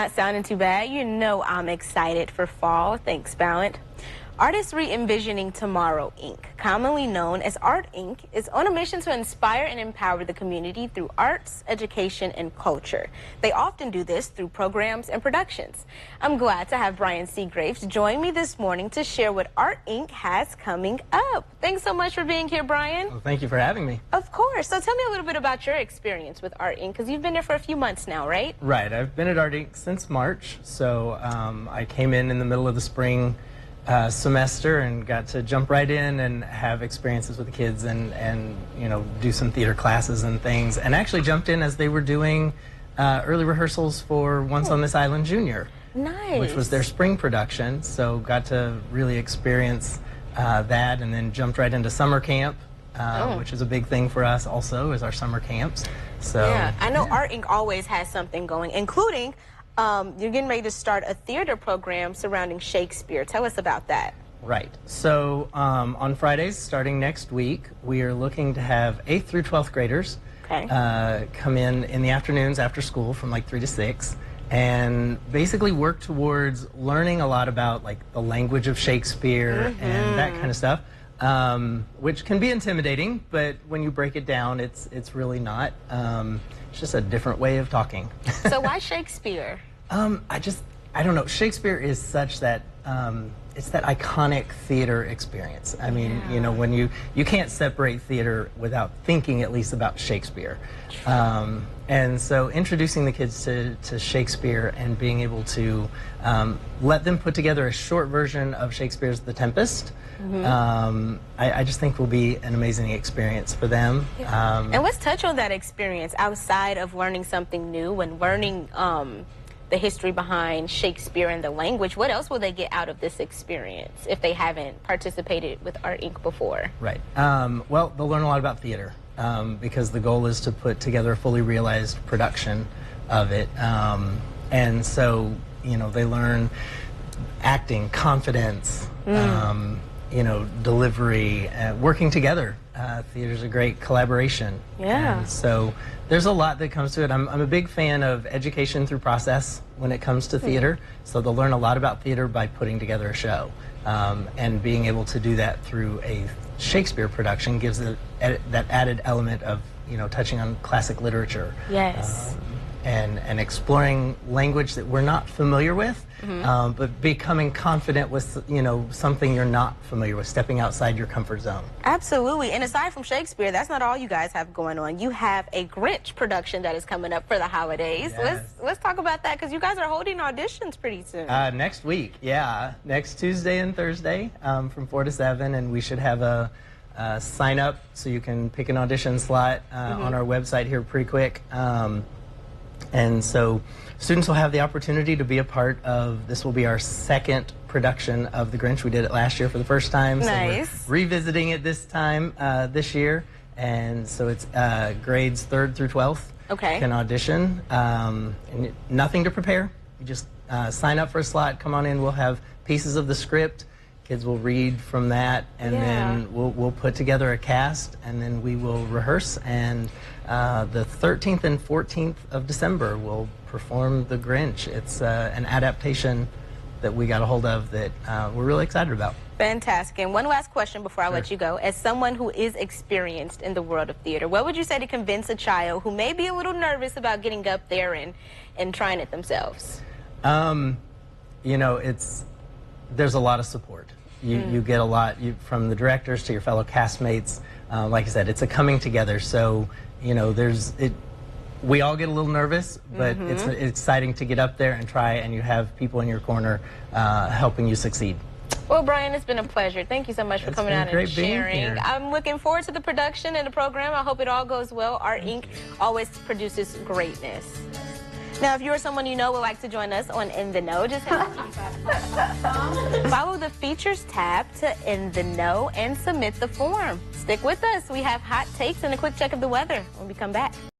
Not sounding too bad. You know I'm excited for fall. Thanks, Ballant. Artists Re-Envisioning Tomorrow, Inc., commonly known as Art Inc., is on a mission to inspire and empower the community through arts, education, and culture. They often do this through programs and productions. I'm glad to have Brian Seagraves join me this morning to share what Art Inc. has coming up. Thanks so much for being here, Brian. Well, thank you for having me. Of course. So tell me a little bit about your experience with Art Inc., because you've been there for a few months now, right? Right. I've been at Art Inc. since March, so I came in the middle of the spring semester and got to jump right in and have experiences with the kids and you know, do some theater classes and things, and actually jumped in as they were doing early rehearsals for Once on This Island Junior. Nice. Which was their spring production, so got to really experience that, and then jumped right into summer camp, which is a big thing for us also, is our summer camps. So yeah, I know Art Inc. always has something going, including you're getting ready to start a theater program surrounding Shakespeare. Tell us about that. Right. So on Fridays, starting next week, we are looking to have 8th through 12th graders come in the afternoons after school from like 3 to 6, and basically work towards learning a lot about like the language of Shakespeare and that kind of stuff, which can be intimidating, but when you break it down, it's really not. It's just a different way of talking. So why Shakespeare? I don't know. Shakespeare is such that it's that iconic theater experience. I mean, you know, when you can't separate theater without thinking at least about Shakespeare. And so introducing the kids to Shakespeare and being able to let them put together a short version of Shakespeare's The Tempest, I just think will be an amazing experience for them. And let's touch on that experience outside of learning something new. When learning the history behind Shakespeare and the language, what else will they get out of this experience if they haven't participated with Art Inc. before? Right. Well, they'll learn a lot about theater because the goal is to put together a fully realized production of it. And so, you know, they learn acting, confidence, you know, delivery, working together. Theater's a great collaboration. Yeah. And so there's a lot that comes to it. I'm a big fan of education through process when it comes to theater. So they'll learn a lot about theater by putting together a show. And being able to do that through a Shakespeare production gives it that added element of, you know, touching on classic literature. Yes. And exploring language that we're not familiar with, but becoming confident with, you know, something you're not familiar with, stepping outside your comfort zone. Absolutely. And aside from Shakespeare, that's not all you guys have going on. You have a Grinch production that is coming up for the holidays. Yes. Let's talk about that, because you guys are holding auditions pretty soon. Next week, yeah. Next Tuesday and Thursday from 4 to 7, and we should have a sign up so you can pick an audition slot on our website here pretty quick. And so students will have the opportunity to be a part of, this will be our second production of The Grinch. We did it last year for the first time. Nice. So we're revisiting it this time, this year. And so it's grades 3rd through 12th can audition. And nothing to prepare. You just sign up for a slot, come on in. We'll have pieces of the script. Kids will read from that, and then we'll put together a cast, and then we will rehearse, and the 13th and 14th of December we'll perform The Grinch. It's an adaptation that we got a hold of that we're really excited about. Fantastic. And one last question before I let you go. As someone who is experienced in the world of theater, what would you say to convince a child who may be a little nervous about getting up there and trying it themselves? You know, there's a lot of support. You get a lot from the directors to your fellow castmates. Like I said, it's a coming together. So, you know, we all get a little nervous, but it's exciting to get up there and try, and you have people in your corner helping you succeed. Well, Brian, it's been a pleasure. Thank you so much for coming out and sharing. I'm looking forward to the production and the program. I hope it all goes well. Art Inc. always produces greatness. Now, if you're someone you know would like to join us on In the Know, just follow the Features tab to In the Know and submit the form. Stick with us. We have hot takes and a quick check of the weather when we come back.